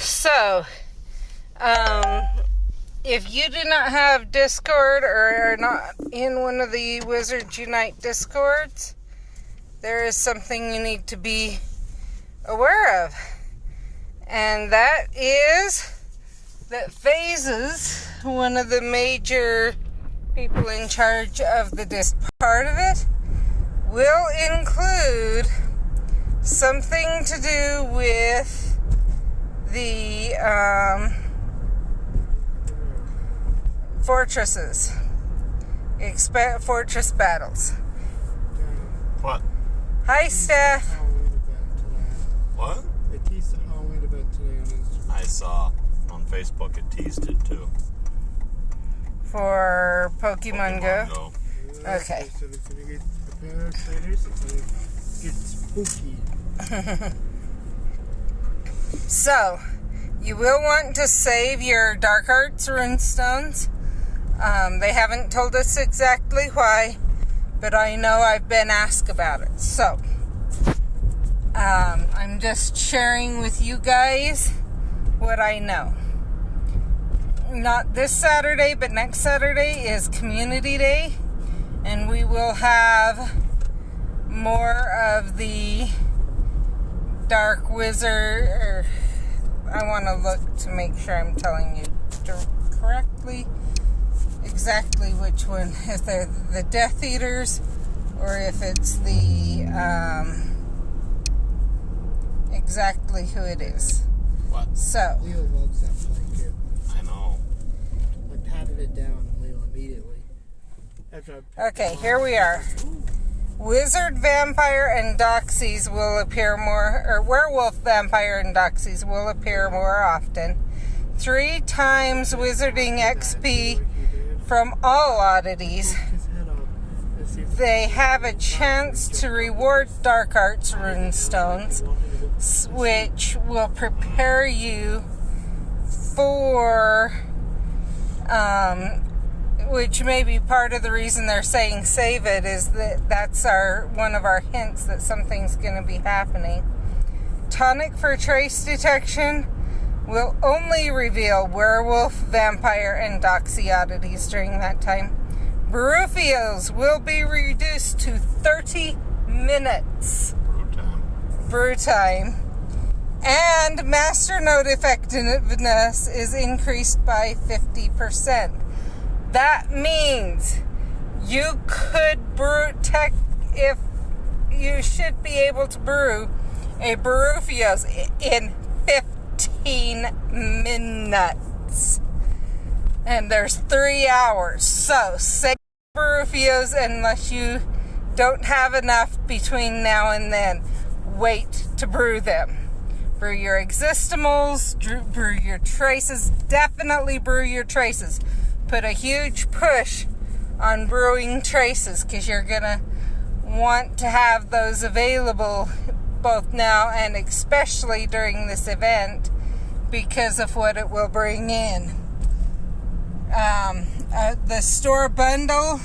So, if you do not have Discord or are not in one of the Wizards Unite Discords, there is something you need to be aware of. And that is that Phases, one of the major people in charge of the disc part of it, will include something to do with the fortresses. Expect fortress battles. What? Hi, Steph. What? They teased the Halloween event today on Instagram. I saw on Facebook it teased it too. For Pokemon Go. Yeah, Okay. They said it's gonna get prepared, traders. It's gonna get spooky. So, you will want to save your Dark Arts Runestones. They haven't told us exactly why, but I know I've been asked about it. So, I'm just sharing with you guys what I know. Not this Saturday, but next Saturday is Community Day, and we will have more of the Dark Wizard. I want to look to make sure I'm telling you correctly exactly which one, if they're the Death Eaters or if it's the exactly who it is. What? So Leo loves that blanket. I know. I patted it down, Leo, immediately. okay, here we are. Wizard, Vampire, and Doxies will appear more, or Werewolf, Vampire, and Doxies will appear more often. 3 times Wizarding XP from all oddities. They have a chance to reward Dark Arts Runestones, which will prepare you for, which may be part of the reason they're saying save it, is that that's one of our hints that something's going to be happening. Tonic for trace detection will only reveal Werewolf, Vampire, and Doxy oddities during that time. Barufios will be reduced to 30 minutes. Brew time. And Master Note effectiveness is increased by 50%. That means you could brew if you should be able to brew a Barufios in 15 minutes. And there's 3 hours. So save Barufios unless you don't have enough between now and then. Wait to brew them. Brew your Existimals, brew your Traces. Definitely brew your Traces. Put a huge push on brewing Traces because you're going to want to have those available both now and especially during this event because of what it will bring in. The store bundle,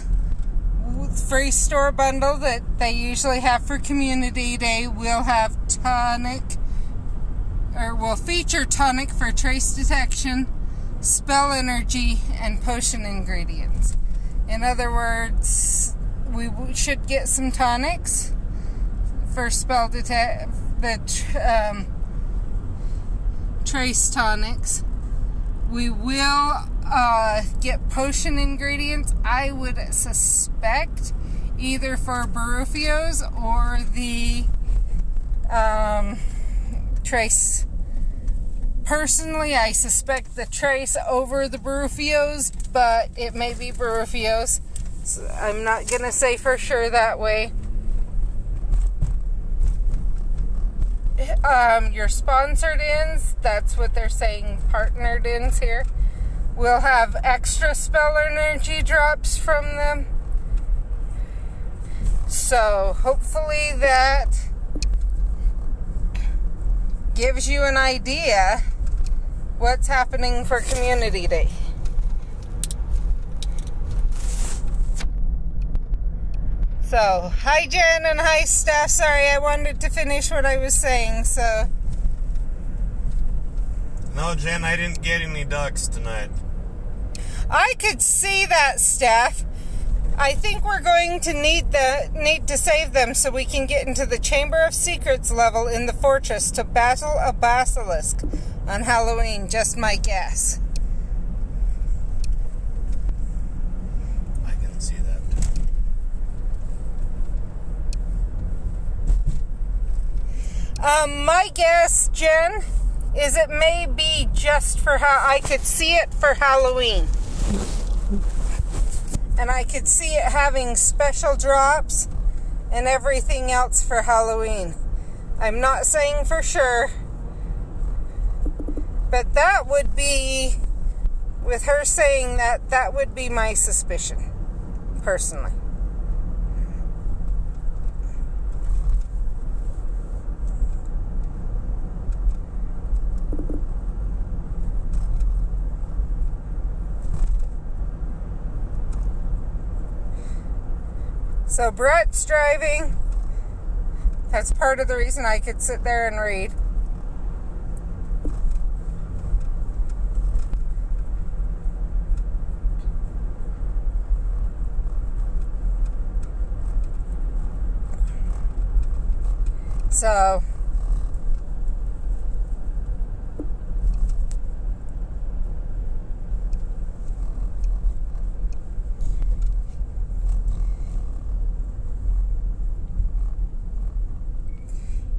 free store bundle that they usually have for Community Day will have tonic, or will feature tonic for trace detection, spell energy, and potion ingredients. In other words, we should get some tonics for spell detect, the trace tonics. We will get potion ingredients, I would suspect, either for Barufios or the Trace. Personally, I suspect the Trace over the Barufios, but it may be Barufios. So I'm not going to say for sure that way. Your sponsored ins, that's what they're saying, partnered ins here, will have extra spell energy drops from them. So hopefully that gives you an idea what's happening for Community Day. So, hi Jen and hi Steph. Sorry, I wanted to finish what I was saying, so. No, Jen, I didn't get any ducks tonight. I could see that, Steph. I think we're going to need to save them so we can get into the Chamber of Secrets level in the fortress to battle a basilisk on Halloween. Just my guess. I can see that. My guess, Jen, is it may be just for how I could see it for Halloween. And I could see it having special drops and everything else for Halloween. I'm not saying for sure, but that would be, with her saying that, that would be my suspicion, personally. So Brett's driving. That's part of the reason I could sit there and read. So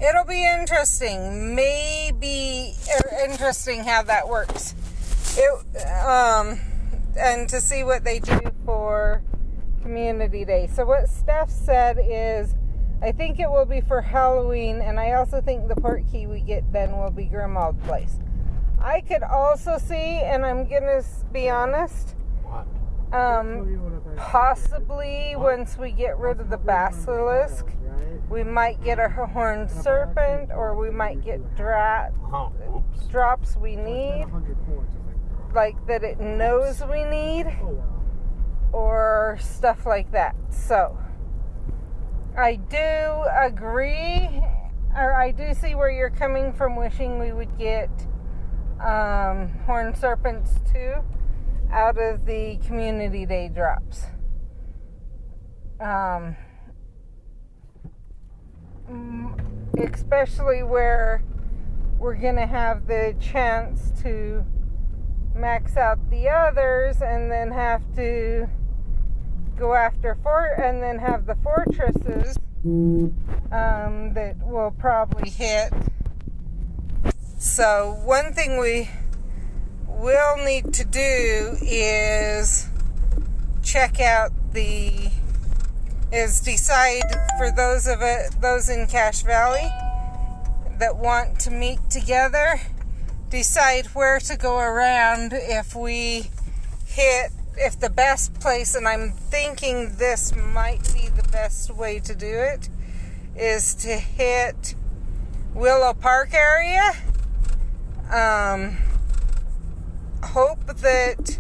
it'll be interesting. Maybe interesting how that works. And to see what they do for Community Day. So what Steph said is, I think it will be for Halloween, and I also think the port key we get then will be Grimald Place. I could also see, and I'm gonna be honest, possibly once we get rid of the basilisk, we might get a horned serpent, or we might get drops we need, like that it knows we need, or stuff like that. So I do agree, or I do see where you're coming from, wishing we would get horned serpents too out of the Community Day drops. Especially where we're gonna have the chance to max out the others and then have to go after and then have the fortresses that will probably hit. So one thing we will need to do is decide for those in Cache Valley that want to meet together, decide where to go around if the best place, and I'm thinking this might be the best way to do it, is to hit Willow Park area. Hope that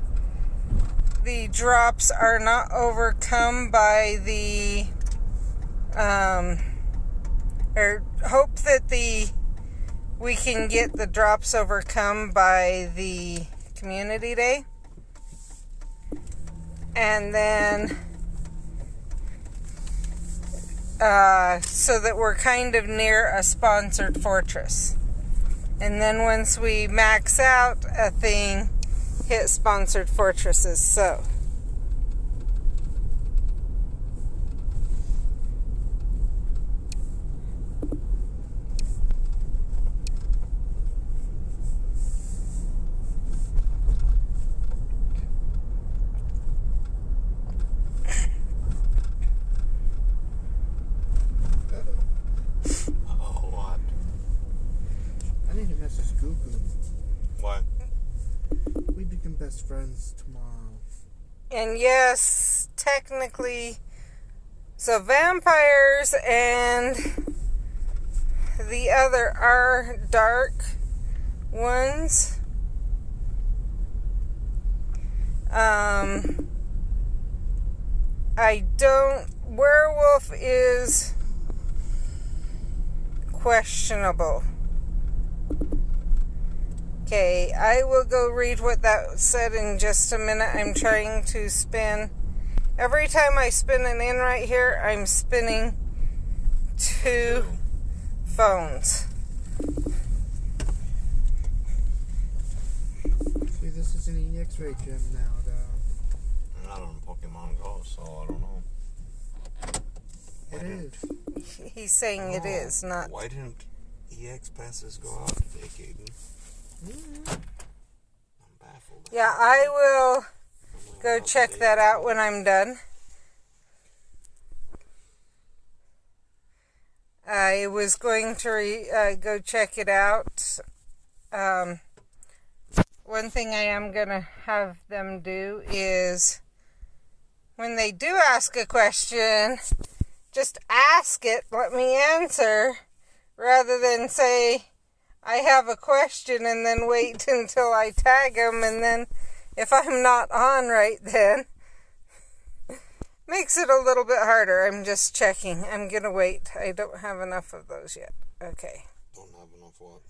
the drops are not overcome by or hope that we can get the drops overcome by the Community Day. And then so that we're kind of near a sponsored fortress. And then once we max out a thing, hit sponsored fortresses. So friends tomorrow. And yes, technically, so vampires and the other are dark ones. Werewolf is questionable. Okay, I will go read what that said in just a minute. I'm trying to spin. Every time I spin an in right here, I'm spinning 2 phones. See, this is an X-ray gym now, though. I'm not on Pokemon Go, so I don't know. It is. He's saying it is, not... Why didn't EX passes go out today, Caden? I'm baffled. Yeah, I will go check that out when I'm done. I was going to go check it out. One thing I am going to have them do is, when they do ask a question, just ask it, let me answer, rather than say, I have a question, and then wait until I tag them, and then if I'm not on right then, makes it a little bit harder. I'm just checking. I'm going to wait. I don't have enough of those yet. Okay. Don't have enough what?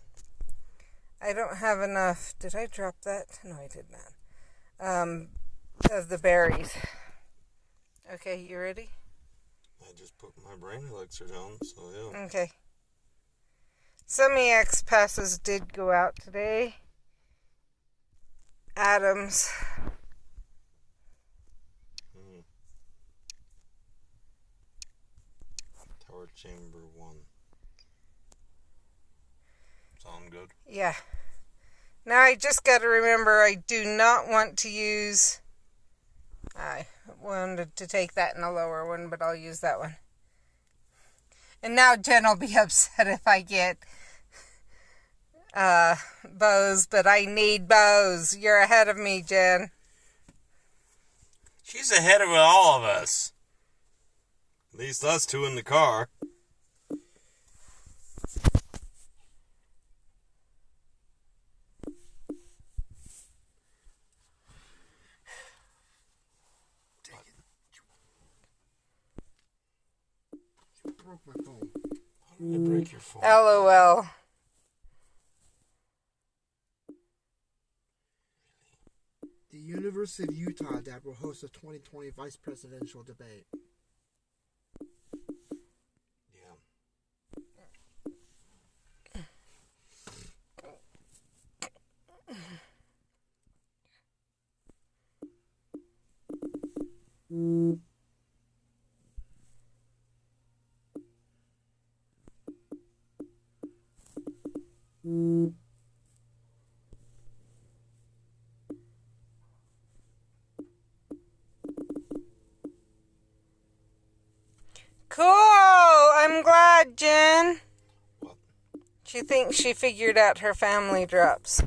I don't have enough. Did I drop that? No, I did not. Of the berries. Okay, you ready? I just put my brain elixir down, so yeah. Okay. Some EX passes did go out today. Adams. Tower Chamber 1. Sound good? Yeah. Now I just got to remember I do not want to use... I wanted to take that in a lower one, but I'll use that one. And now Jen will be upset if I get bows, but I need bows. You're ahead of me, Jen. She's ahead of all of us. At least us two in the car. Broke my phone. How did I break your phone? LOL. The University of Utah that will host a 2020 vice presidential debate. Yeah. Cool! I'm glad, Jen. What? She thinks she figured out her family drops.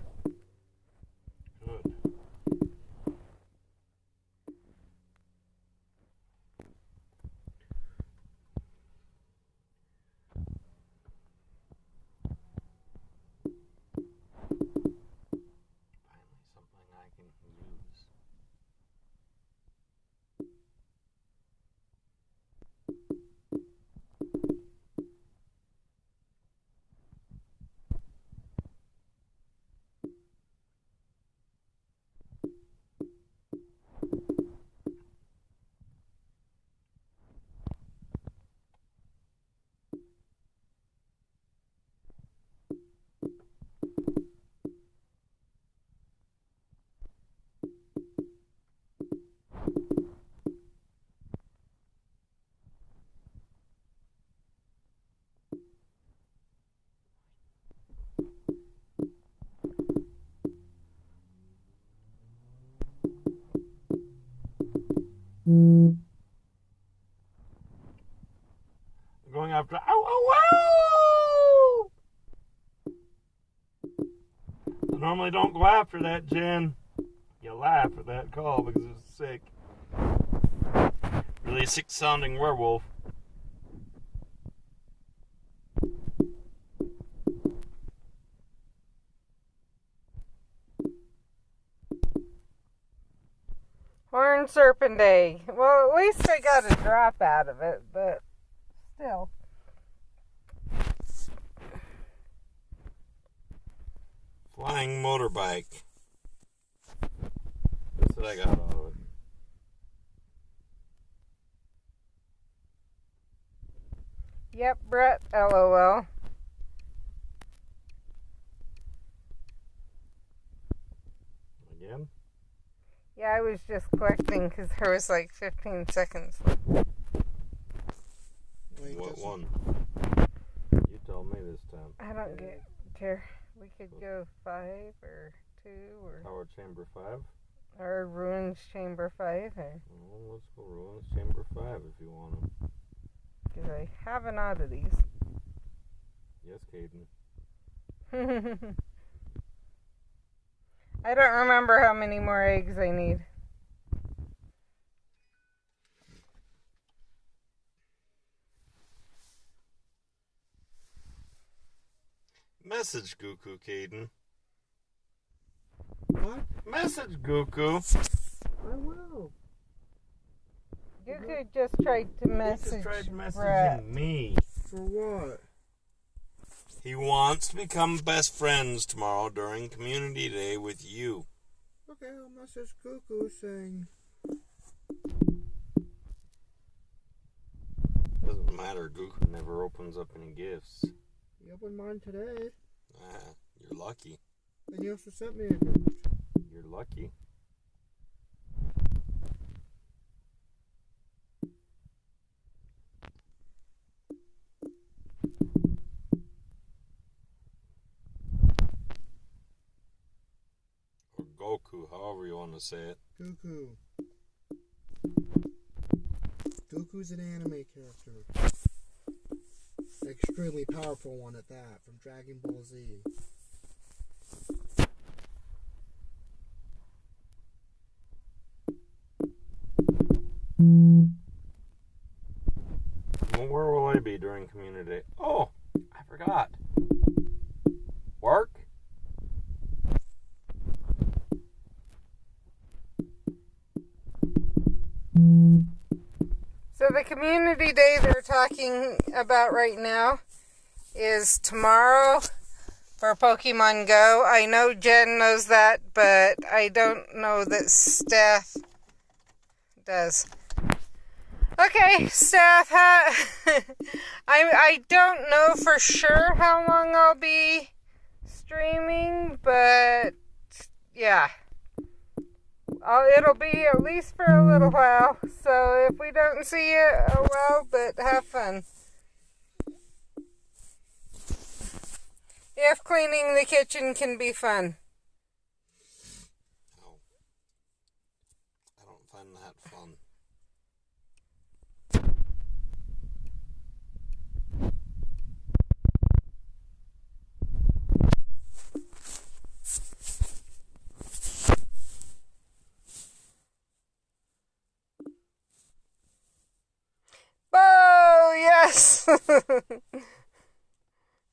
Good. Finally, something I can use. Going after. Ow, ow, ow! I normally don't go after that, Jen. You laugh at that call because it's sick. Really sick sounding werewolf. Horn Serpentine. Well, at least I got a drop out of it, but still. Flying motorbike. That's what I got out of it. Yep, Brett, LOL. Again? Yeah, I was just collecting because there was like 15 seconds left. Wait, What doesn't- one? You tell me this time. I don't care. We could go 5 or 2 or Power Chamber 5? or Ruins Chamber 5 Well, let's go Ruins Chamber 5 if you want them. because I have an oddities. Yes, Caden. I don't remember how many more eggs I need. Message Goku, Caden. What? Message Goku. I will. Goku just tried to He message just tried messaging Brett. me. For what? He wants to become best friends tomorrow during Community Day with you. Okay, I'll message Cuckoo saying, Doesn't matter, Goku never opens up any gifts. you opened mine today, You're lucky. and you also sent me a gift. You're lucky. Or Goku, however you want to say it. Cuckoo. Goku's an anime character. An extremely powerful one at that, from Dragon Ball Z. Well, where will I be during Community Day? Oh, I forgot. Work? So the community day they're talking about right now is tomorrow for Pokemon Go. I know Jen knows that, but I don't know that Steph does. Okay, Steph, I don't know for sure how long I'll be streaming, but yeah. It'll be at least for a little while, so if we don't see you, oh well, but have fun. If cleaning the kitchen can be fun. No. I don't find that fun. Oh, yes!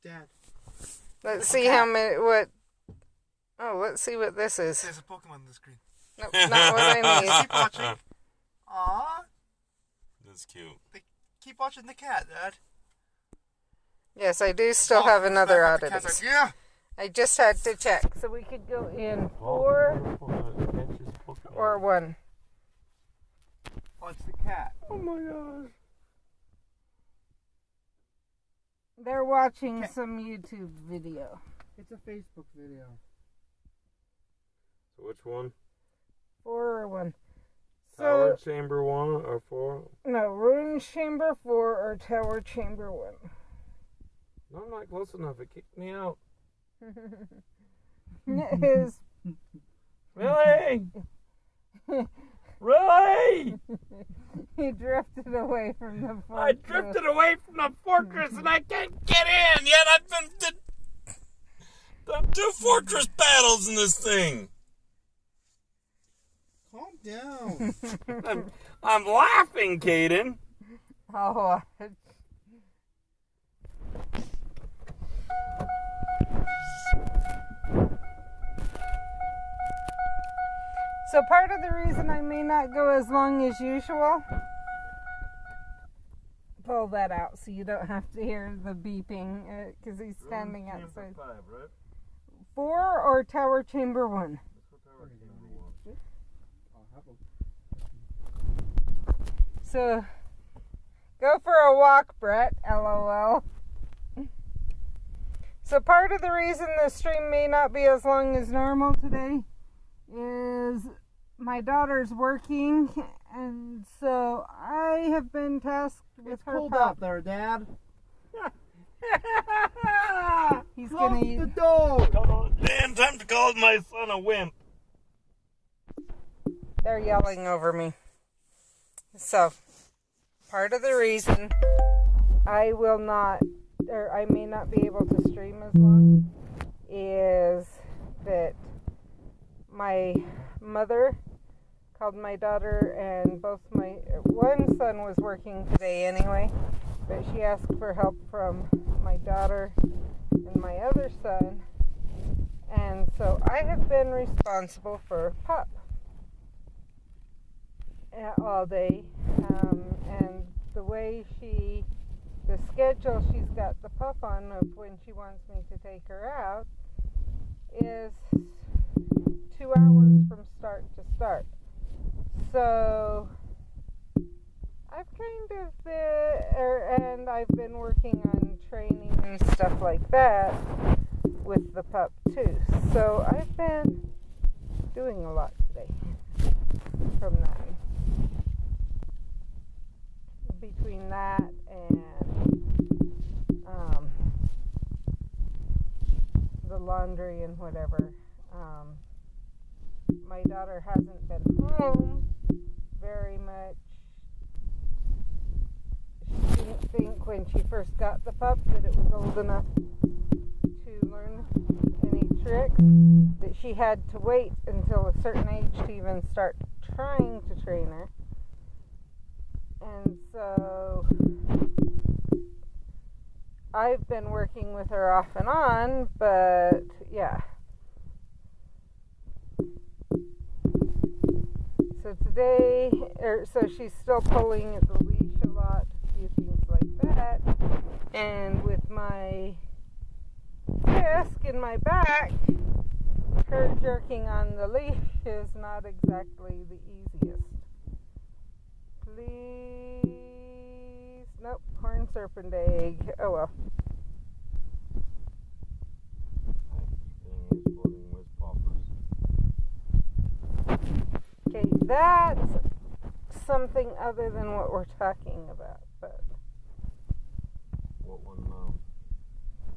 Dad. Let's see how many, what, oh, let's see what this is. There's a Pokemon on the screen. Nope, not what I need. Keep watching. Aww. That's cute. Keep watching the cat, Dad. Yes, I do still have another The cat's oddities. like, yeah. I just had to check, so we could go in 4 or 1. Oh, it's the cat. Oh my gosh. They're watching some YouTube video. It's a Facebook video. So which one? 4 or 1. Tower So, Chamber 1 or 4? no, Ruins Chamber 4 or Tower Chamber 1. No, I'm not close enough. It kicked me out. It is. Really? Really? He drifted away from the fortress. I drifted away from the fortress and I can't get in yet. I've been done 2 fortress battles in this thing. Calm down. I'm laughing, Caden. Oh, so part of the reason I may not go as long as usual, pull that out so you don't have to hear the beeping because he's standing outside. 5, right? 4 or tower chamber 1? So, go for a walk, Brett. LOL. So part of the reason the stream may not be as long as normal today is my daughter's working, and so I have been tasked with It's her cold pup. out there, Dad. He's Close gonna eat. the door. Dan, time to call my son a wimp. They're yelling over me. So, part of the reason I will not, or I may not be able to stream as long, is that my mother called my daughter, and one son was working today anyway, but she asked for help from my daughter and my other son, and so I have been responsible for pup all day, and the schedule she's got the pup on of when she wants me to take her out is 2 hours from start to start. So I've kind of and I've been working on training and stuff like that with the pup too. So I've been doing a lot today from that. Between that and the laundry and whatever, my daughter hasn't been home very much. She didn't think when she first got the pup that it was old enough to learn any tricks, that she had to wait until a certain age to even start trying to train her. And so I've been working with her off and on, but yeah. So today, so she's still pulling at the leash a lot, a few things like that. And with my disc in my back, her jerking on the leash is not exactly the easiest. Please. Nope, corn serpent egg. Oh well. Okay, that's something other than what we're talking about, but What one now?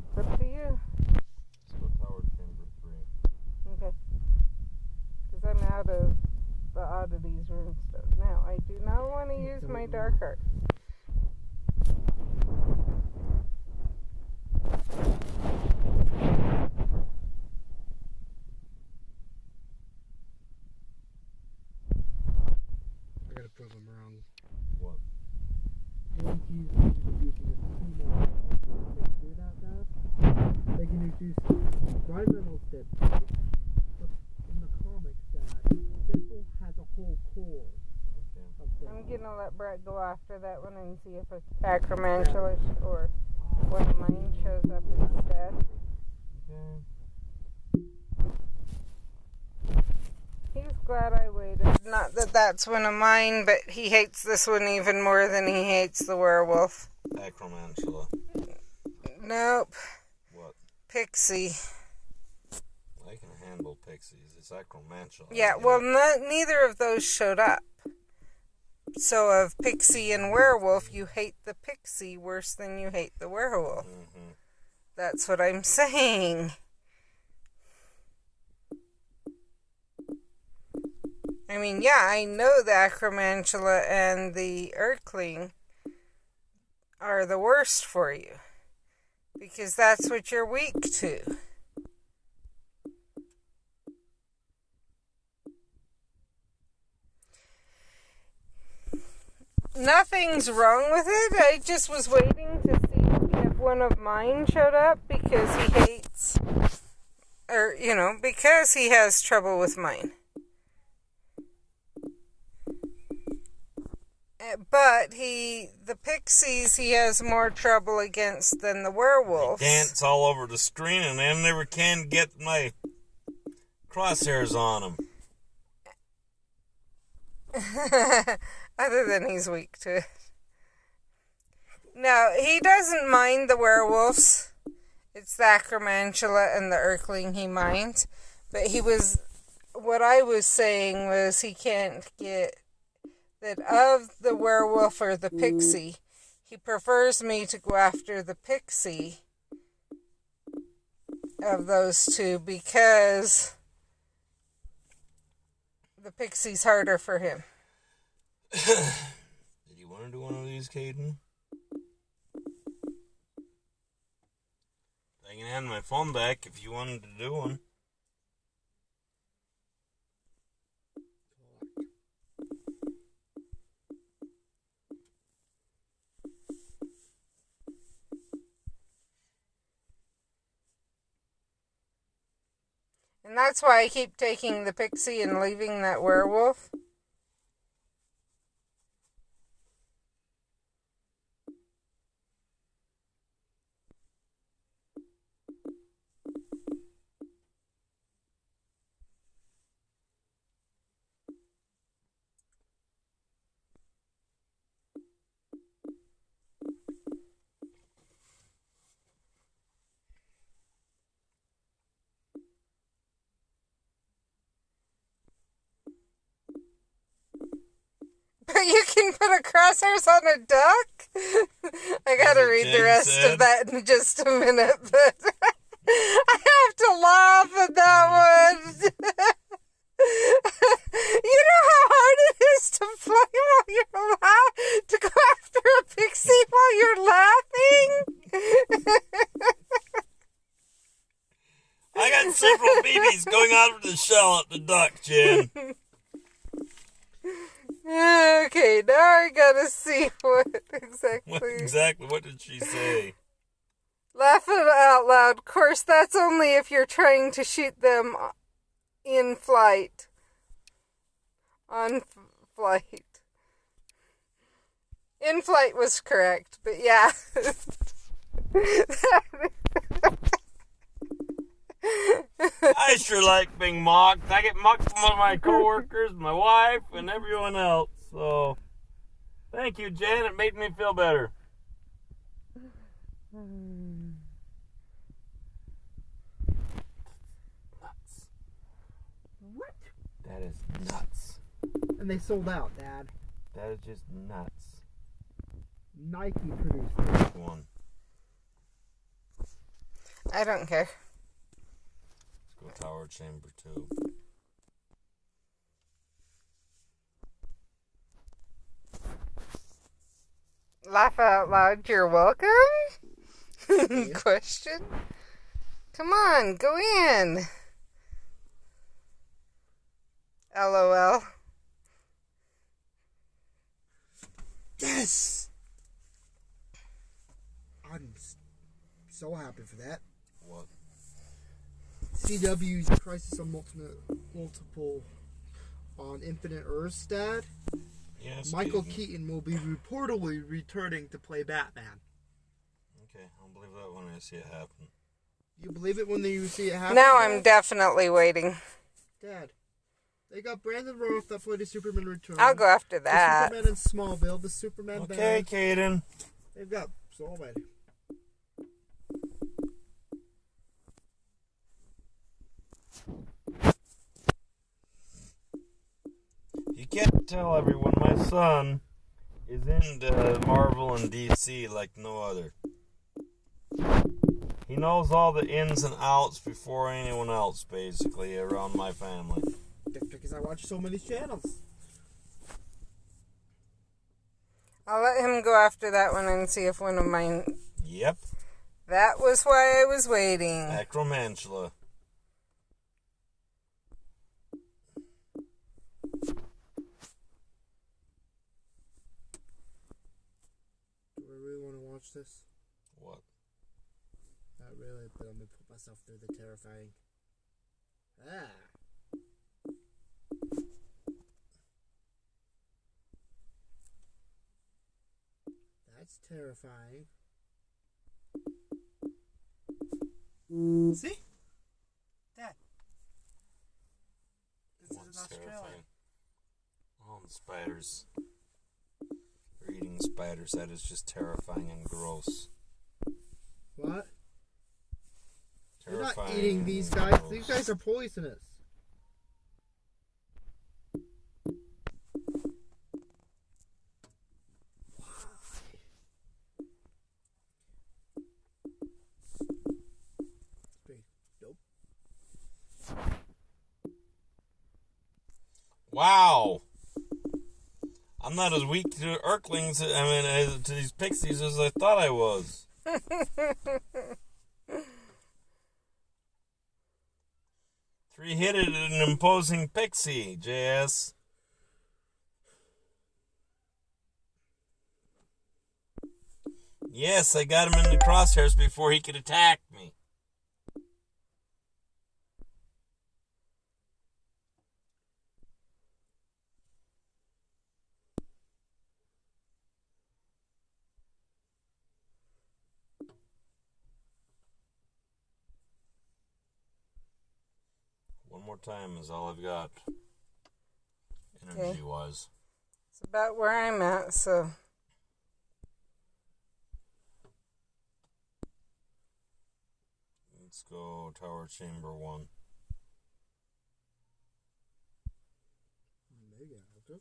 it's up to you. Let's go tower chamber 3. Okay. Because I'm out of the oddities room stuff. Now, I do not want to use my dark art. I gotta prove him wrong. What? They can introduce Ryan Reynolds did, but in the comics that Deadpool has a whole core. Okay. I'm gonna let Brett go after that one and see if it's acromantula or one of mine shows up instead. Okay. He's glad I waited. Not that that's one of mine, but he hates this one even more than he hates the werewolf. Acromantula. Nope. What? Pixie. I can handle pixies. It's acromantula. Yeah, well, neither of those showed up. So of pixie and werewolf, you hate the pixie worse than you hate the werewolf. Mm-hmm. That's what I'm saying. I mean, yeah, I know the acromantula and the Urkling are the worst for you. Because that's what you're weak to. Nothing's wrong with it. I just was waiting to see if one of mine showed up because he hates, or, because he has trouble with mine. But the pixies he has more trouble against than the werewolves. They dance all over the screen, and I never can get my crosshairs on them. Other than he's weak to it. No, he doesn't mind the werewolves. It's the Acromantula and the Urkling he minds. But what I was saying was he can't get that of the werewolf or the pixie. He prefers me to go after the pixie of those two because the pixie's harder for him. Did you want to do one of these, Caden? I can hand my phone back if you wanted to do one. And that's why I keep taking the pixie and leaving that werewolf. You can put a crosshairs on a duck? I gotta read the rest of that in just a minute, but I have to laugh at that one. You know how hard it is to play while you're laughing? To go after a pixie while you're laughing? I got several BBs going out of the shell at the duck, Jen. Okay, now I gotta see what exactly. What did she say? Laughing out loud. Of course, that's only if you're trying to shoot them in flight. On flight. In flight was correct, but yeah. I sure like being mocked. I get mocked from all my coworkers, my wife, and everyone else. So, thank you, Jen. It made me feel better. Nuts. What? That is nuts. And they sold out, Dad. That is just nuts. Nike produced it. Which one? I don't care. Let's go Tower Chamber 2. Laugh out loud, you're welcome? Question? Come on, go in. LOL. Yes! I'm so happy for that. What? CW's Crisis on Multiple on Infinite Earths, Dad. Yes. Michael Keaton will be reportedly returning to play Batman. Okay, I'll believe that when I see it happen. You believe it when you see it happen? Now Dad? I'm definitely waiting. Dad, they got Brandon Routh that played the Superman Return. I'll go after that. The Superman in Smallville, the Superman Okay, Band. Caden. They've got so many. You can't tell everyone my son is into Marvel and DC like no other. He knows all the ins and outs before anyone else, basically, around my family. Just because I watch so many channels. I'll let him go after that one and see if one of mine... Yep. That was why I was waiting. Acromantula. Do I really want to watch this? What? Not really, but I'm going to put myself through the terrifying. That's terrifying. See? Dad. This is in Australia. Terrifying. Oh, the spiders. They're eating spiders. That is just terrifying and gross. What? You're Terrifying. not eating these guys. Gross. These guys are poisonous. Wow. I'm not as weak to Urklings, to these pixies as I thought I was. Three-headed and imposing pixie, JS. Yes, I got him in the crosshairs before he could attack me. One more time is all I've got, energy-wise. It's about where I'm at, so. Let's go Tower Chamber 1. Maybe I'll go.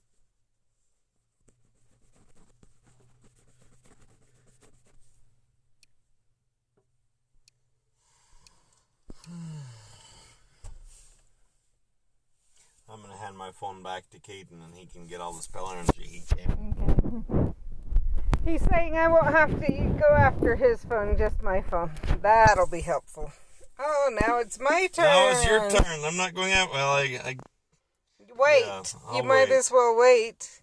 I'm going to hand my phone back to Caden and he can get all the spell energy he can. Okay. He's saying I won't have to go after his phone, just my phone. That'll be helpful. Oh, now it's my turn. Now it's your turn. I'm not going out. Well, Wait. Yeah, You I'll might wait. as well wait.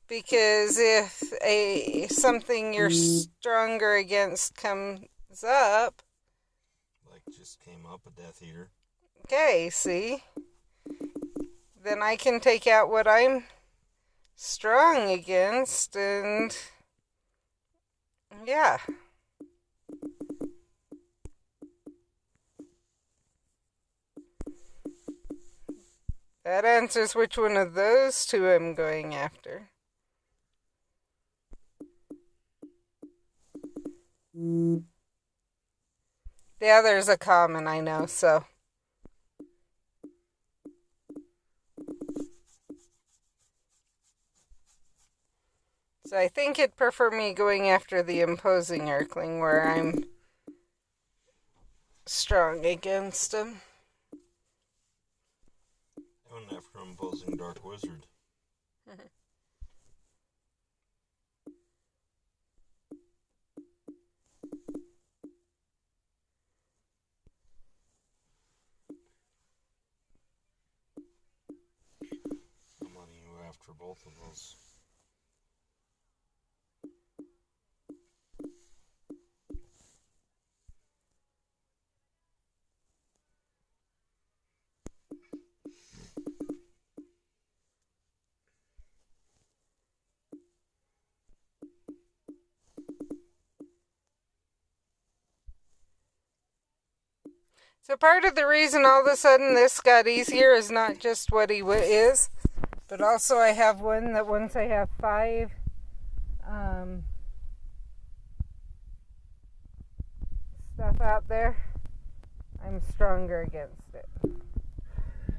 Because if something you're stronger against comes up. Like just came up, a Death Eater. Okay, see? Then I can take out what I'm strong against and... yeah. That answers which one of those two I'm going after. The other's a common, I know, so... So I think it'd prefer me going after the imposing Urkling, where I'm strong against him. I went after imposing Dark Wizard. I'm letting you go after both of those. So part of the reason all of a sudden this got easier is not just what he is, but also I have one that once I have 5 stuff out there, I'm stronger against it.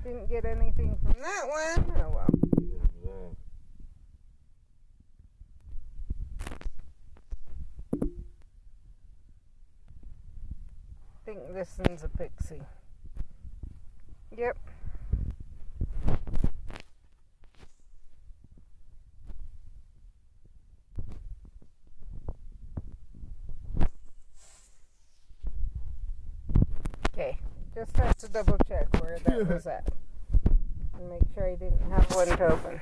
Didn't get anything from that one. Oh well. I think this one's a pixie. Yep. Okay, just have to double check where that was at. And make sure I didn't have one to open.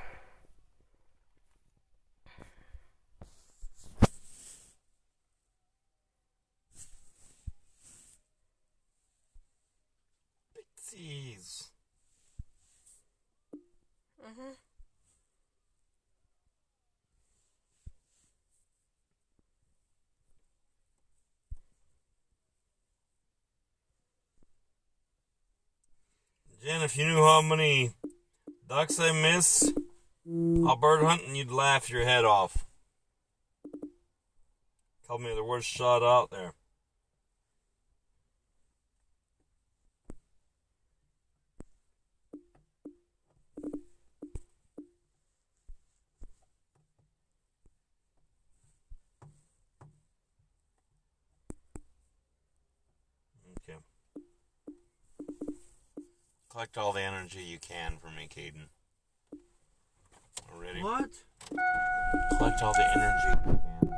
Pixies. Jen, if you knew how many ducks I miss while bird hunting, you'd laugh your head off. Called me the worst shot out there. Okay. Collect all the energy you can for me, Caden. Already? What? Collect all the energy you can for me.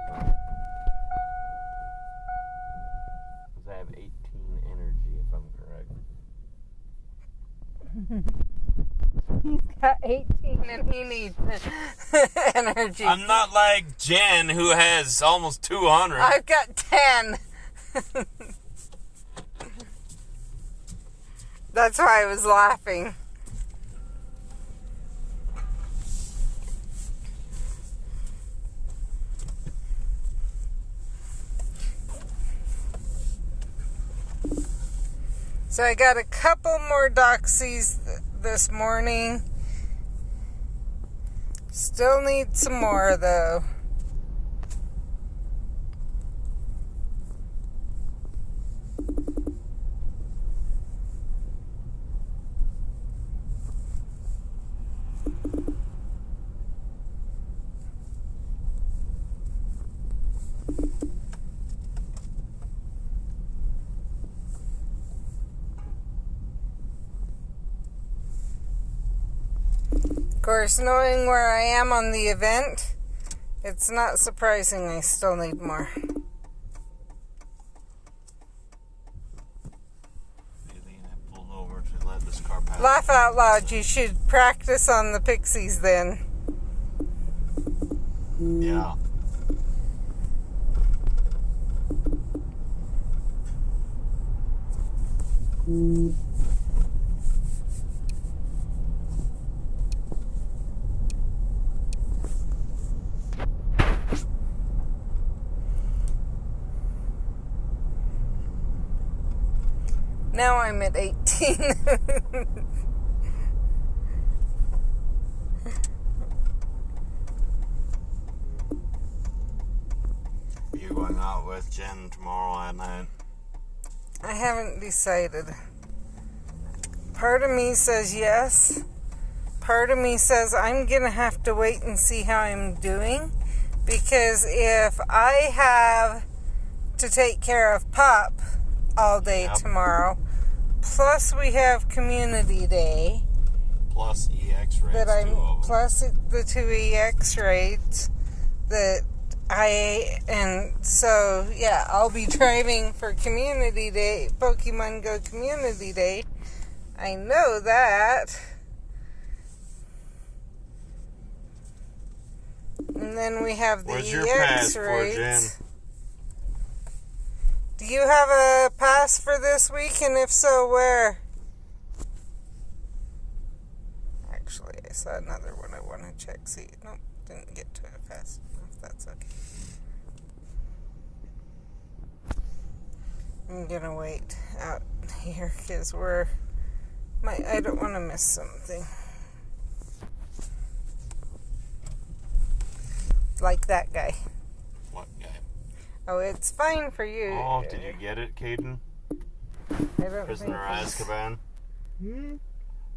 Because I have 18 energy, if I'm correct. He's got 18 and he needs energy. I'm not like Jen, who has almost 200. I've got 10. That's why I was laughing. So I got a couple more doxies this morning. Still need some more though. Of course, knowing where I am on the event, it's not surprising I still need more. I pulled over to let this car pass. Laugh out loud, you should practice on the pixies then. Yeah. Now I'm at 18. You going out with Jen tomorrow at night? I haven't decided. Part of me says yes. Part of me says I'm going to have to wait and see how I'm doing. Because if I have to take care of Pop all day tomorrow, plus we have Community Day, plus EX rates, plus the 2 EX rates that and so yeah, I'll be driving for Community Day, Pokemon Go Community Day. I know that. And then we have the Where's your EX passport, rates. Jen? Do you have a pass for this week? And if so, where? Actually, I saw another one I want to check. See, nope, didn't get to it fast enough. That's okay. I'm gonna wait out here because I don't want to miss something. Like that guy. What guy? Oh, it's fine for you. Oh, did you get it, Caden? I don't Prisoner of think Azkaban?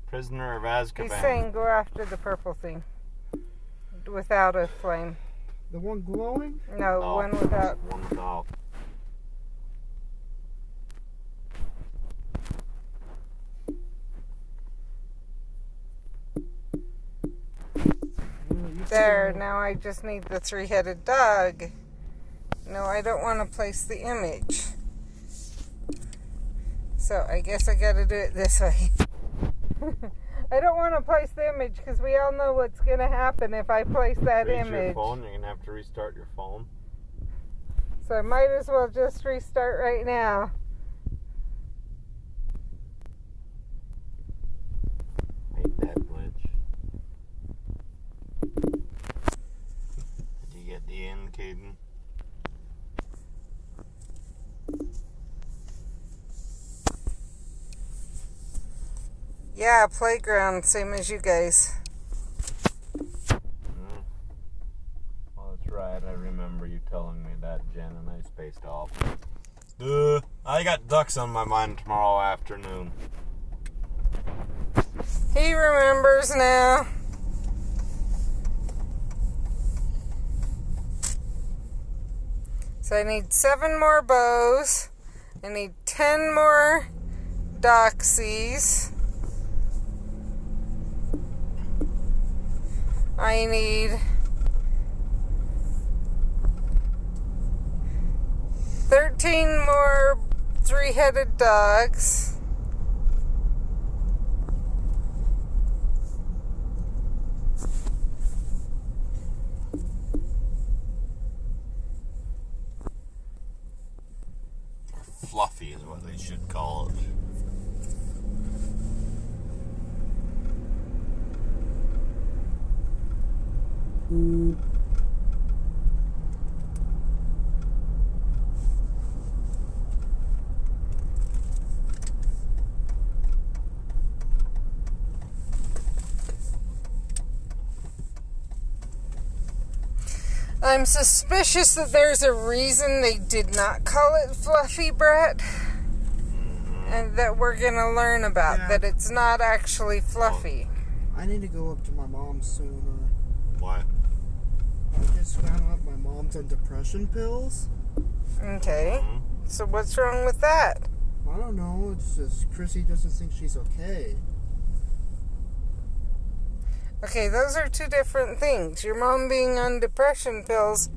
Prisoner of Azkaban. He's saying go after the purple thing. Without a flame. The one glowing? No, one without. One without. There, now I just need the 3-headed dog. No, I don't want to place the image. So I guess I gotta do it this way. I don't want to place the image because we all know what's going to happen if I place that Reach image. your phone, you're going to have to restart your phone. So I might as well just restart right now. Hate that glitch. Did you get the end, Caden? Yeah, playground, same as you guys. Well, that's right. I remember you telling me that, Jen, and I spaced off. I got ducks on my mind tomorrow afternoon. He remembers now. So I need 7 more bows. I need 10 more doxies. I need 13 more 3-headed dogs. Fluffy is what they should call it. I'm suspicious that there's a reason they did not call it Fluffy Brett, and that we're going to learn about, Yeah. that it's not actually fluffy. I need to go up to my mom soon. Why? I just found out my mom's on depression pills. Okay, so what's wrong with that? I don't know. It's just Chrissy doesn't think she's okay. Okay, those are 2 different things. Your mom being on depression pills,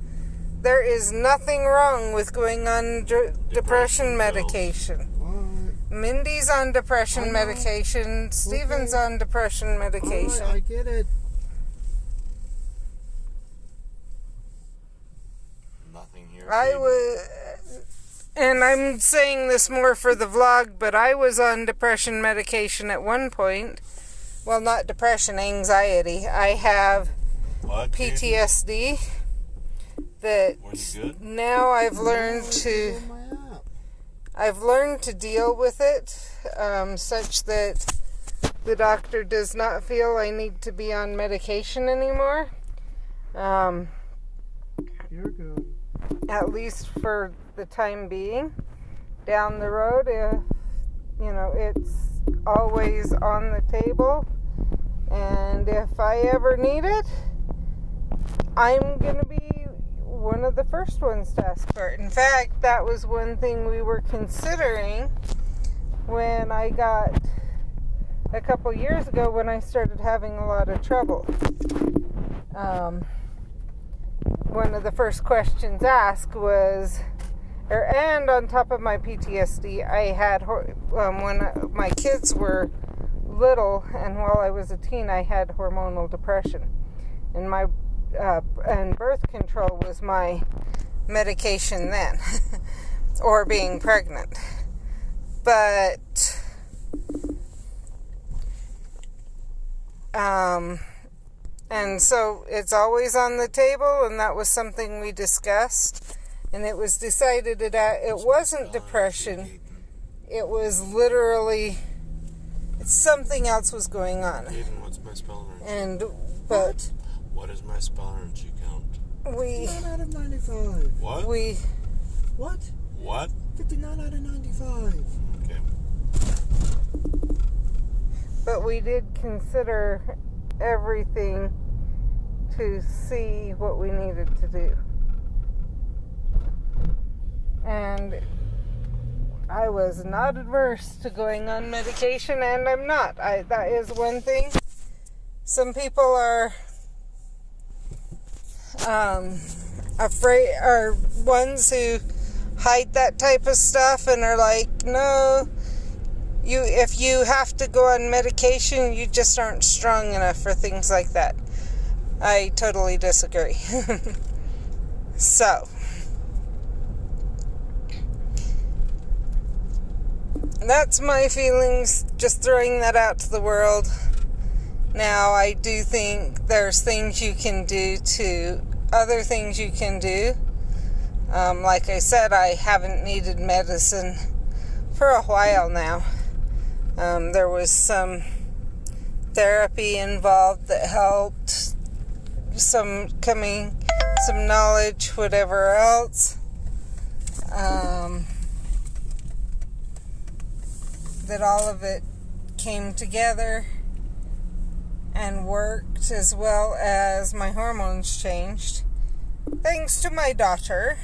there is nothing wrong with going on depression medication. Alright. Mindy's on I depression know. medication. Steven's Okay. on depression medication. Alright, I get it. Nothing here. I baby. was, and I'm saying this more for the vlog, but I was on depression medication at one point. Well, not depression, anxiety. I have What, Jaden? PTSD that Were you good? now I've learned to On my app. I've learned to deal with it, such that the doctor does not feel I need to be on medication anymore. You're good. At least for the time being. Down the road, if it's always on the table, and if I ever need it, I'm gonna be one of the first ones to ask for it. In fact, that was one thing we were considering when I got a couple years ago when I started having a lot of trouble. One of the first questions asked was, and on top of my PTSD, I had, when my kids were little and while I was a teen, I had hormonal depression. And my and birth control was my medication then, or being pregnant. But, and so it's always on the table, and that was something we discussed. And it was decided that it wasn't depression. It was literally, something else was going on. Jaden, what's my spell energy? And, but What is my spell energy count? 59 out of 95. What? What? What? 59 out of 95. Okay. but we did consider everything to see what we needed to do. And I was not adverse to going on medication, and I'm not. That is one thing. Some people are afraid, are ones who hide that type of stuff and are like, no, if you have to go on medication, you just aren't strong enough for things like that. I totally disagree. So, that's my feelings, just throwing that out to the world. Now, I do think there's things you can do other things you can do. Like I said, I haven't needed medicine for a while now. There was some therapy involved that helped, some knowledge, whatever else. That all of it came together and worked, as well as my hormones changed. Thanks to my daughter,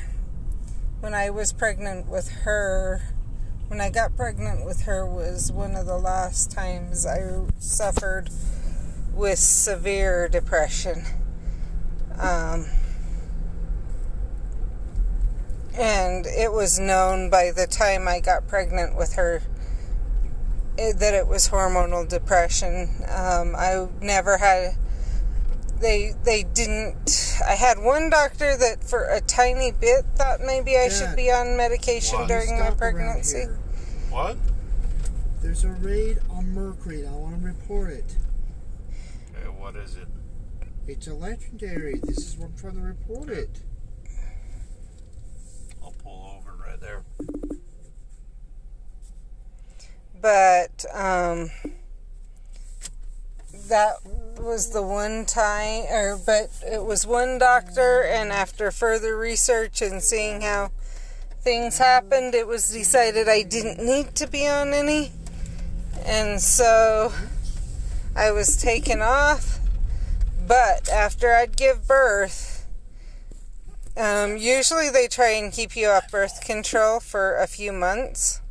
when I was pregnant with her, when I got pregnant with her was one of the last times I suffered with severe depression. And it was known by the time I got pregnant with her that it was hormonal depression. I never had, I had one doctor that for a tiny bit thought maybe I should be on medication during my pregnancy. What? There's a raid on Mercury. I want to report it. Okay, what is it? It's a legendary. This is what I'm trying to report it. I'll pull over right there. But that was the one time, but it was one doctor, and after further research and seeing how things happened, it was decided I didn't need to be on any, and so I was taken off. But after I'd give birth, usually they try and keep you off birth control for a few months,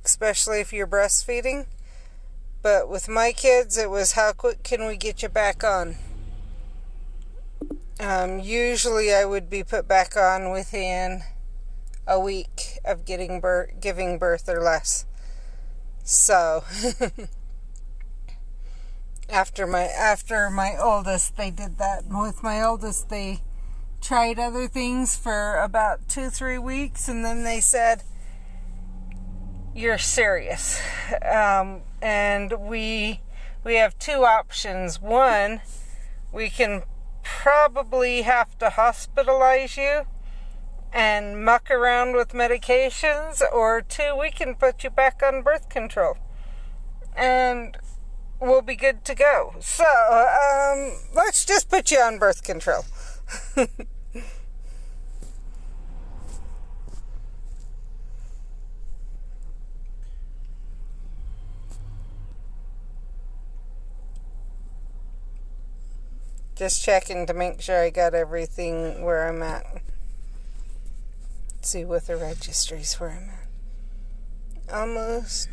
especially if you're breastfeeding. But with my kids, it was how quick can we get you back on? Usually I would be put back on within a week of giving birth or less. So after my oldest, they did that. With my oldest, they tried other things for about 2-3 weeks, and then they said, "You're serious." And we have two options. One, we can probably have to hospitalize you and muck around with medications, or two, we can put you back on birth control and we'll be good to go. So let's just put you on birth control. Just checking to make sure I got everything where I'm at. Let's see what the registry's where I'm at. Almost.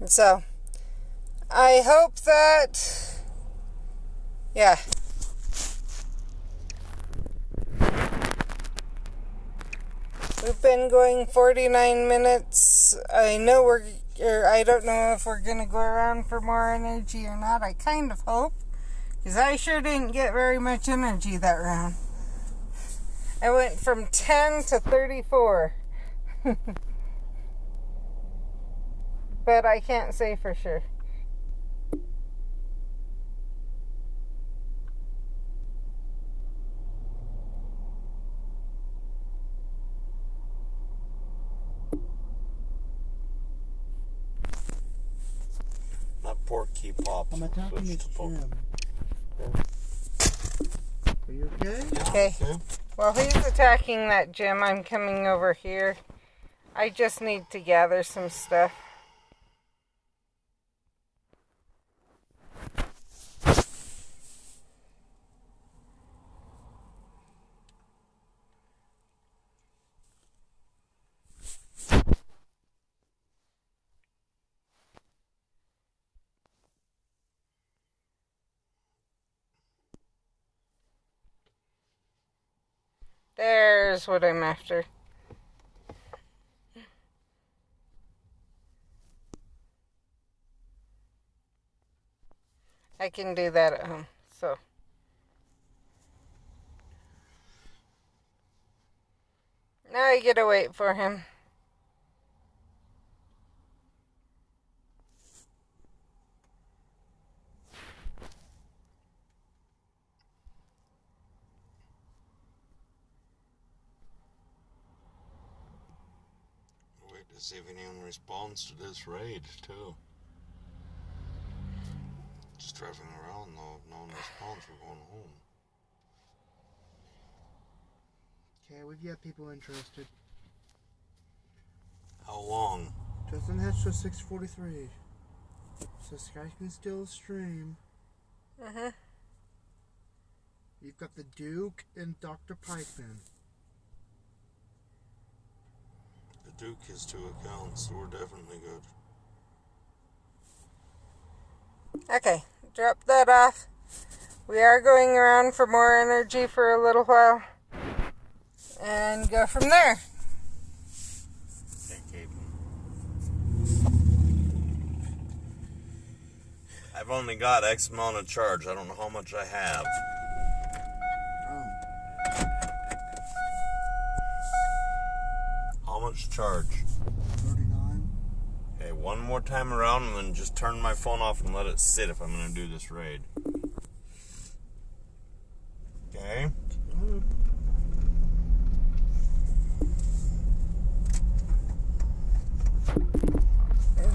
So, I hope that, yeah. We've been going 49 minutes. I don't know if we're going to go around for more energy or not. I kind of hope, because I sure didn't get very much energy that round. I went from 10 to 34. But I can't say for sure. That pork key pops. I'm attacking the Jim. Are you okay? Okay. While he's attacking that Jim, I'm coming over here. I just need to gather some stuff. There's what I'm after. I can do that at home, so. Now you gotta wait for him. Wait to see if anyone responds to this raid, too. Just driving around, though. If no one responds, we're going home. Okay, we've got people interested. How long? Justin Hatch to 6:43. So Sky can still stream. You've got the Duke and Dr. Pikeman. The Duke has 2 accounts, so we're definitely good. Okay, drop that off. We are going around for more energy for a little while. And go from there. Okay, Kate. I've only got X amount of charge. I don't know how much I have. How much charge? 39. Okay, one more time around and then just turn my phone off and let it sit if I'm going to do this raid. Okay?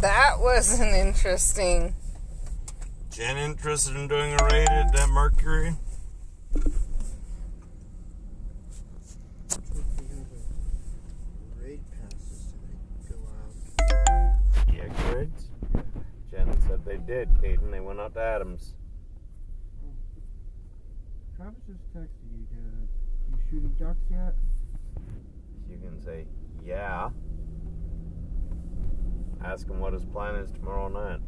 That was an interesting. Jen interested in doing a raid at that Mercury? Raid passes to go out. Yeah, great. Jen said they did, Caden. They went out to Adams. Travis just texted you, you shooting ducks yet? You can say, yeah. Ask him what his plan is tomorrow night.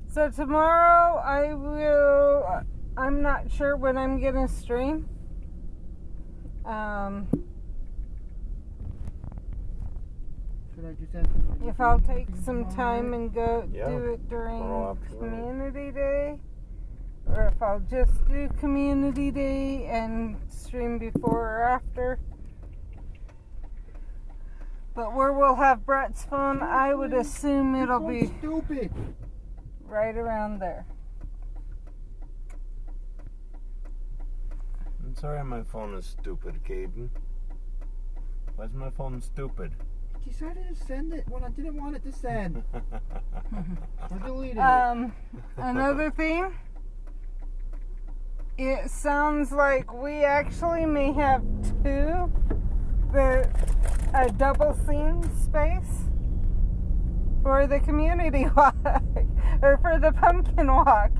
So tomorrow I'm not sure when I'm gonna stream. Should I just ask him If I'll take some time and go Yeah, do it during tomorrow afternoon. Community Day, or if I'll just do Community Day and stream before or after. But where we'll have Brett's phone, I would assume it'll be stupid. right around there. I'm sorry my phone is stupid, Caden. Why is my phone stupid? I decided to send it when I didn't want it to send. I deleted it. Another thing, it sounds like we actually may have a double scene space for the community walk, or for the pumpkin walk.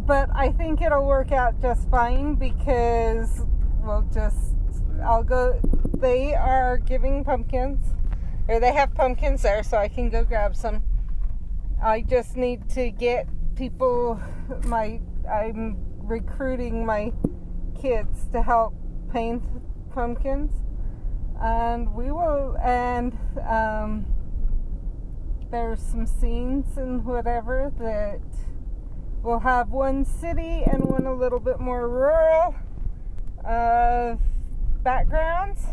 But I think it'll work out just fine because they are giving pumpkins, or they have pumpkins there, so I can go grab some. I just need to get people, I'm recruiting my kids to help paint pumpkins, and there's some scenes and whatever that we'll have one city and one a little bit more rural backgrounds.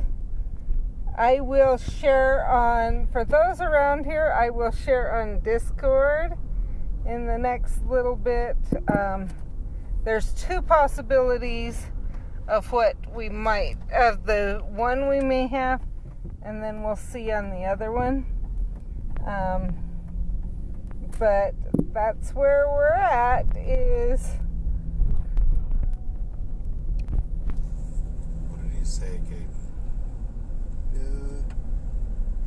I will share for those around here, I will share on Discord in the next little bit. There's 2 possibilities of the one we may have, and then we'll see on the other one. But that's where we're at is. What did he say, Kate?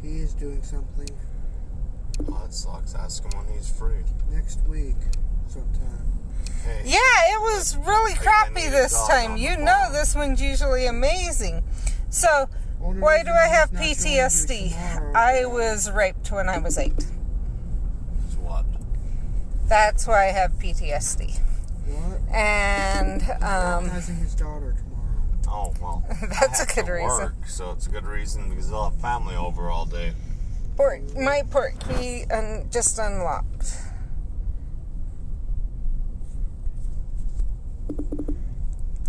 He is doing something. Oh, that sucks. Ask him when he's free. Next week, sometime. Hey. Yeah, it was really crappy this time. You know this one's usually amazing. So, why do I have PTSD? I was raped when I was 8. What? That's why I have PTSD. What? And, baptizing his daughter tomorrow. Oh, well. That's a good reason. Work, so it's a good reason because they'll have family over all day. My port key just unlocked.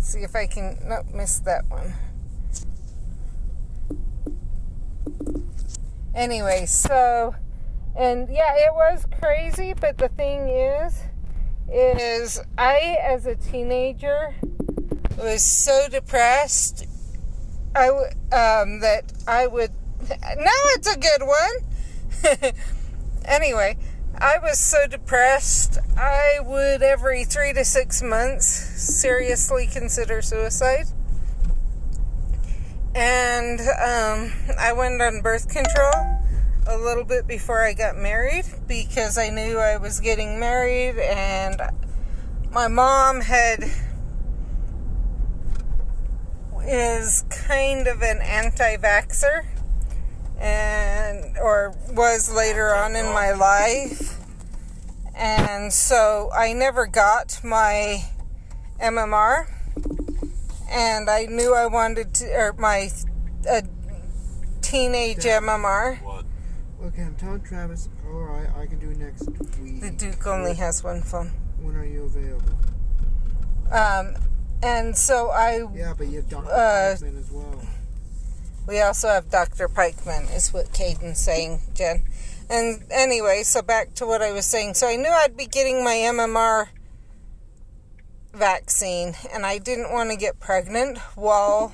See if I can, nope, missed that one. Anyway, so, and yeah, it was crazy, but the thing is I, as a teenager, was so depressed, that I would, now it's a good one. Anyway, I was so depressed, I would every 3 to 6 months seriously consider suicide. And I went on birth control a little bit before I got married because I knew I was getting married, and my mom is kind of an anti-vaxxer, or was later on in my life. And so I never got my MMR. And I knew I wanted to, or my teenage MMR. What? Okay, I'm telling Travis, alright, I can do next week. The Duke only has one phone. When are you available? And so Yeah, but you have Dr. Pikeman as well. We also have Dr. Pikeman, is what Caden's saying, Jen. And anyway, so back to what I was saying. So I knew I'd be getting my MMR vaccine, and I didn't want to get pregnant while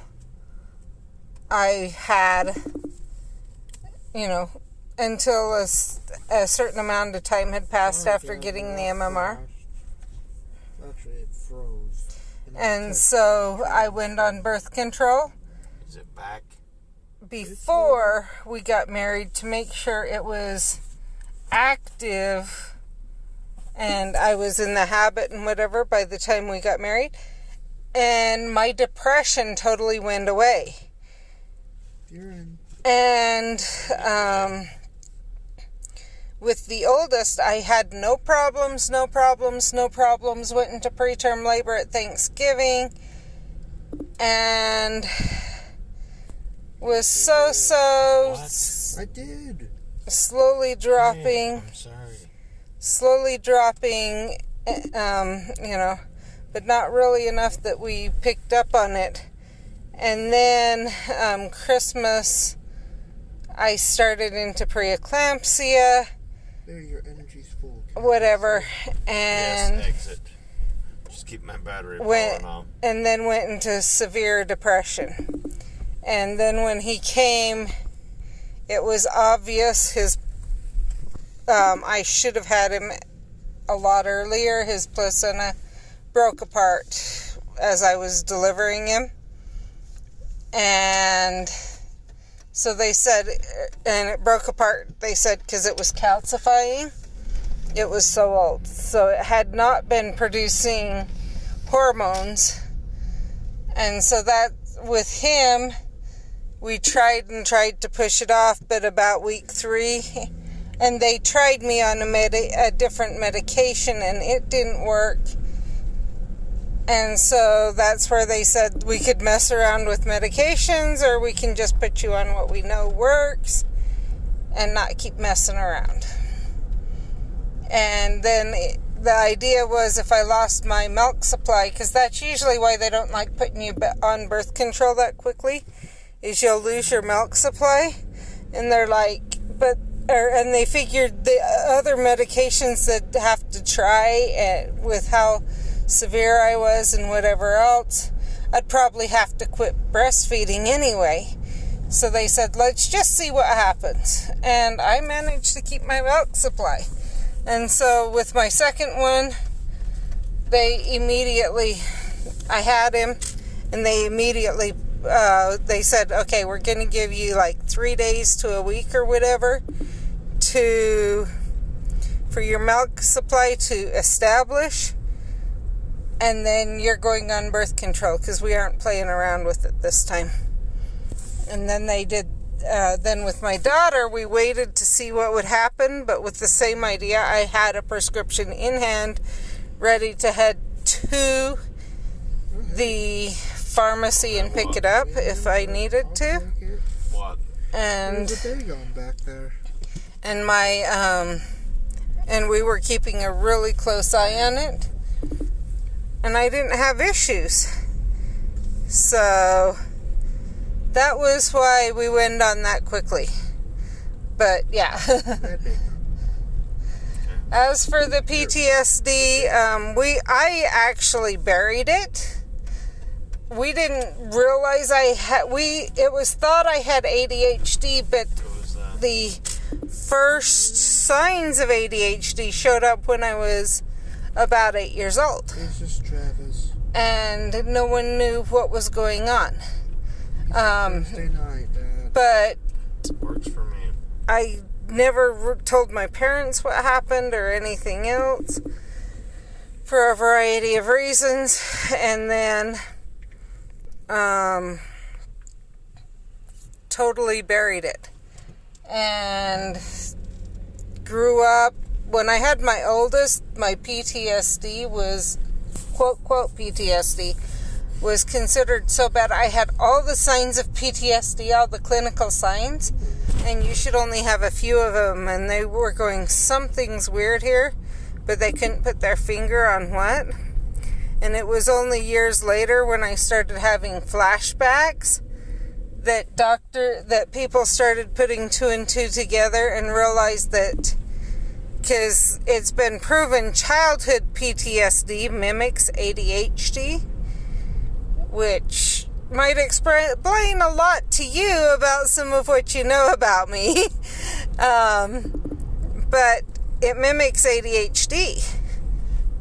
I had, until a certain amount of time had passed after getting the MMR. Actually, it froze. And so I went on birth control. Is it back? Before we got married to make sure it was active and I was in the habit and whatever by the time we got married. And my depression totally went away. You're in. And with the oldest, I had no problems. Went into preterm labor at Thanksgiving. And was so I did. slowly dropping. I'm sorry. Slowly dropping, but not really enough that we picked up on it. And then Christmas, I started into preeclampsia. There, your energy's full. Whatever, and yes, exit. Just keep my battery power on. And then went into severe depression. And then when he came, it was obvious I should have had him a lot earlier. His placenta broke apart as I was delivering him. And so they said, and it broke apart, they said, because it was calcifying. It was so old. So it had not been producing hormones. And so that, with him, we tried to push it off, but about week 3, and they tried me on a different medication, and it didn't work. And so that's where they said we could mess around with medications, or we can just put you on what we know works and not keep messing around. And then the idea was if I lost my milk supply, because that's usually why they don't like putting you on birth control that quickly, is you'll lose your milk supply. And they're like, and they figured the other medications that have to try with how severe I was and whatever else, I'd probably have to quit breastfeeding anyway. So they said, let's just see what happens. And I managed to keep my milk supply. And so with my second one, I had him, and they immediately, they said, okay, we're going to give you like 3 days to a week or whatever for your milk supply to establish, and then you're going on birth control because we aren't playing around with it this time. And then they did, then with my daughter, we waited to see what would happen, but with the same idea, I had a prescription in hand ready to head to the pharmacy and pick it up if I needed to. What? And there's a bag on back there. And and we were keeping a really close eye on it. And I didn't have issues. So that was why we went on that quickly. But yeah. As for the PTSD, I actually buried it. We didn't realize it was thought I had ADHD, but the first signs of ADHD showed up when I was about 8 years old. It's just Travis. And no one knew what was going on. Thursday night, Dad. But works for me. I never told my parents what happened or anything else for a variety of reasons. And then totally buried it. And grew up. When I had my oldest, my PTSD was, quote, PTSD, was considered so bad. I had all the signs of PTSD, all the clinical signs, and you should only have a few of them. And they were going, something's weird here, but they couldn't put their finger on what. And it was only years later when I started having flashbacks that people started putting two and two together and realized that, because it's been proven childhood PTSD mimics ADHD, which might explain a lot to you about some of what you know about me. But it mimics ADHD.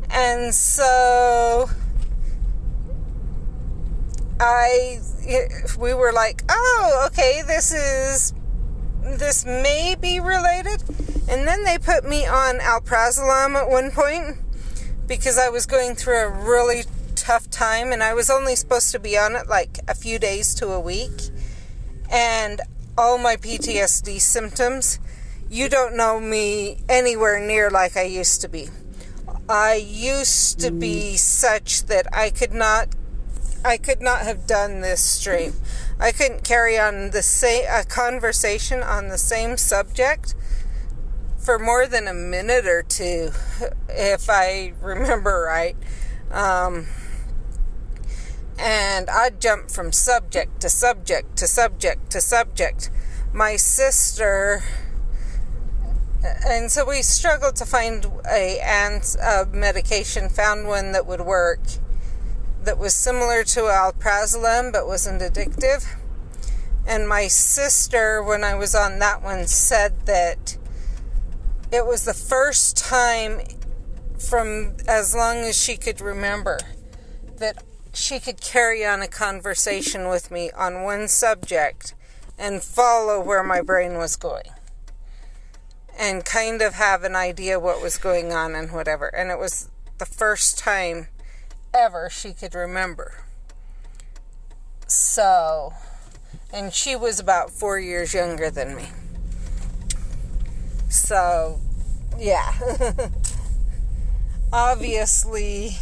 And so we were like, oh, okay, this may be related. And then they put me on alprazolam at one point because I was going through a really tough time, and I was only supposed to be on it like a few days to a week. And all my PTSD symptoms, you don't know me anywhere near like I used to be. I used to be such that I could not have done this stream. I couldn't carry on a conversation on the same subject for more than a minute or two, if I remember right. And I'd jump from subject to subject to subject to subject. My sister, and so we struggled to find a medication, found one that would work, that was similar to alprazolam but wasn't addictive. And my sister, when I was on that one, said that it was the first time from as long as she could remember that she could carry on a conversation with me on one subject and follow where my brain was going and kind of have an idea what was going on and whatever. And it was the first time ever she could remember. So, and she was about 4 years younger than me. So, yeah. Obviously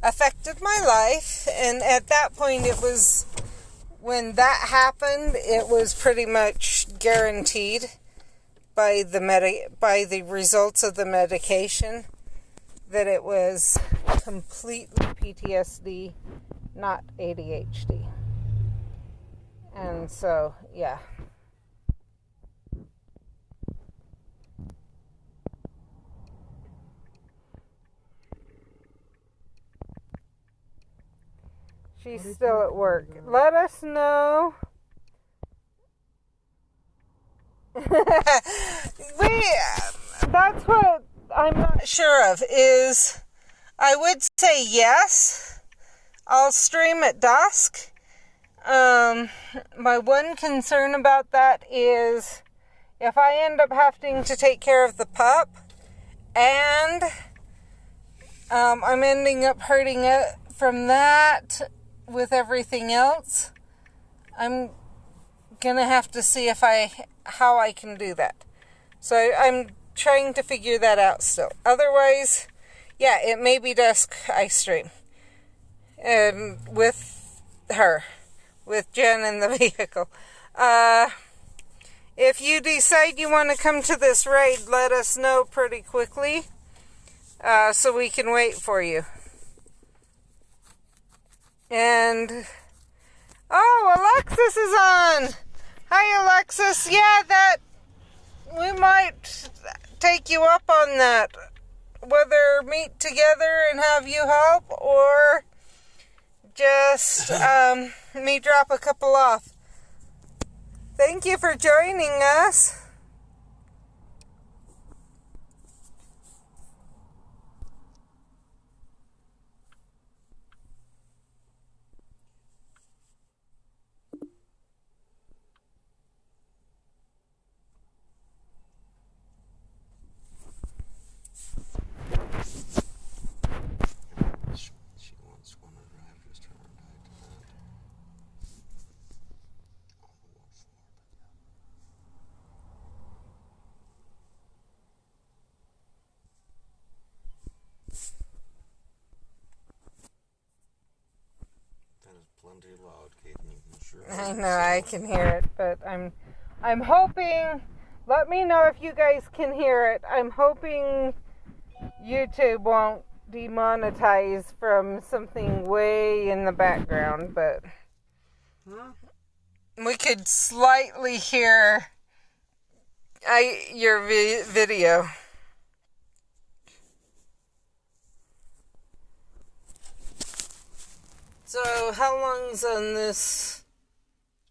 affected my life, and at that point it was, when that happened, it was pretty much guaranteed by the results of the medication that it was completely PTSD, not ADHD. And so, yeah. She's still at work. Let us know. That's what I'm not sure of, is I would say yes, I'll stream at dusk. My one concern about that is if I end up having to take care of the pup and I'm ending up hurting it from that with everything else, I'm gonna have to see how I can do that. So I'm trying to figure that out still. Otherwise, yeah, it may be dusk I stream. And with her, with Jen in the vehicle. If you decide you want to come to this raid, let us know pretty quickly, so we can wait for you. And oh, Alexis is on. Hi, Alexis. Yeah, that we might take you up on that. Whether meet together and have you help, or just me drop a couple off. Thank you for joining us. She wants one of the drivers to run back to that. That is plenty loud, Caitlin. I'm sure. I know I can hear it, but I'm hoping. Let me know if you guys can hear it. I'm hoping YouTube won't demonetize from something way in the background, but we could slightly hear your video. So how long's on this?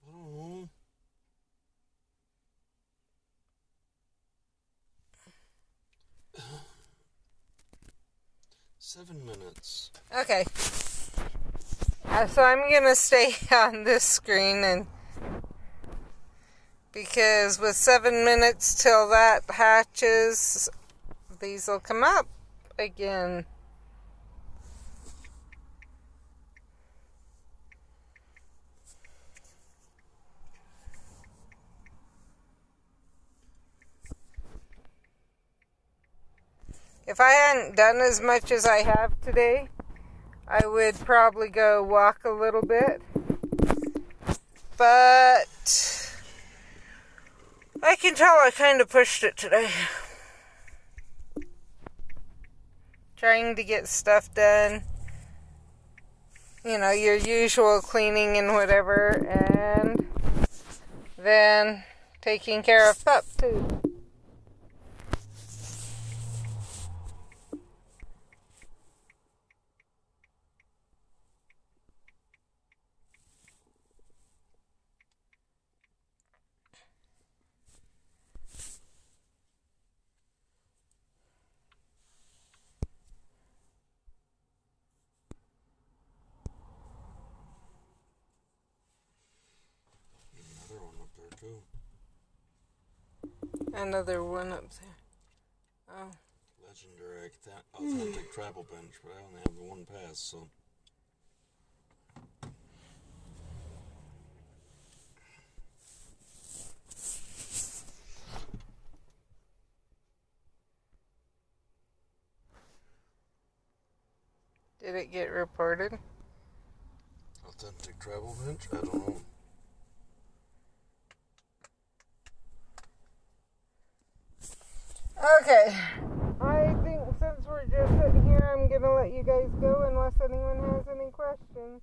I don't know. Seven minutes. Okay. So I'm gonna stay on this screen, and because with 7 minutes till that hatches, these will come up again. If I hadn't done as much as I have today, I would probably go walk a little bit. But I can tell I kind of pushed it today. Trying to get stuff done. You know, your usual cleaning and whatever. And then taking care of pup too. Another one up there too. Another one up there. Oh. Legendary authentic travel bench, but I only have the one pass, so. Did it get reported? Authentic travel bench? I don't know. Okay. I think since we're just sitting here, I'm going to let you guys go unless anyone has any questions.